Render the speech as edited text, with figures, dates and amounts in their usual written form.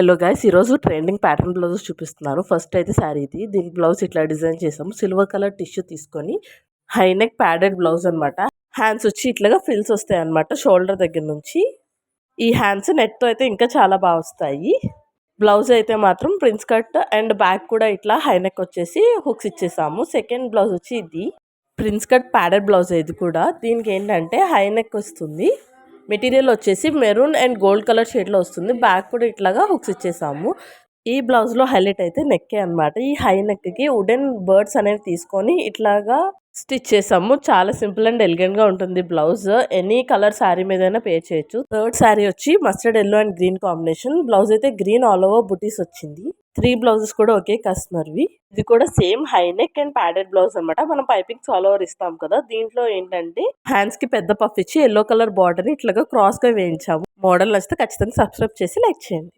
Hello guys, ఈరోజు trending pattern blouses చూపిస్తున్నాను. First అయితే శారీ ఇది. దీని బ్లౌజ్ ఇట్లా డిజైన్ చేసాము. సిల్వర్ కలర్ టిష్యూ తీసుకొని హై నెక్ ప్యాడెడ్ బ్లౌజ్ అనమాట. హ్యాండ్స్ వచ్చి ఇట్లాగా ఫ్రిల్స్ వస్తాయి అనమాట షోల్డర్ దగ్గర నుంచి. ఈ హ్యాండ్స్ నెట్తో అయితే ఇంకా చాలా బాగా వస్తాయి. బ్లౌజ్ అయితే మాత్రం ప్రిన్స్ కట్ అండ్ బ్యాక్ కూడా ఇట్లా హై నెక్ వచ్చేసి హుక్స్ ఇచ్చేసాము. సెకండ్ బ్లౌజ్ వచ్చి ఇది ప్రిన్స్ కట్ ప్యాడెడ్ బ్లౌజ్. ఇది కూడా దీనికి ఏంటంటే హై నెక్ వస్తుంది. మెటీరియల్ వచ్చేసి మెరూన్ అండ్ గోల్డ్ కలర్ షేడ్లో వస్తుంది. బ్యాక్ కూడా ఇట్లాగా హుక్స్ ఇచ్చేసాము. ఈ బ్లౌజ్లో హైలైట్ అయితే నెక్కే అనమాట. ఈ హై నెక్కి వుడెన్ బర్డ్స్ అనేవి తీసుకొని ఇట్లాగా స్టిచ్ చేసాము. చాలా సింపుల్ అండ్ ఎలిగెంట్గా ఉంటుంది బ్లౌజ్. ఎనీ కలర్ శారీ మీదైనా పేర్ చేయొచ్చు. థర్డ్ శారీ వచ్చి mustard yellow and green combination. Blouse అయితే గ్రీన్ ఆల్ ఓవర్ బుటీస్ వచ్చింది. 3 బ్లౌజెస్ కూడా ఒకే కస్టమర్వి. ఇది కూడా same high neck and padded blouse అనమాట. మనం పైపింగ్స్ ఆల్ ఓవర్ ఇస్తాం కదా. దీంట్లో ఏంటంటే హ్యాండ్స్ కి పెద్ద పఫ్ ఇచ్చి ఎల్లో కలర్ బార్డర్ ని ఇట్లాగా క్రాస్ గా వేయించాము. మోడల్ నచ్చితే ఖచ్చితంగా సబ్స్క్రైబ్ చేసి లైక్ చేయండి.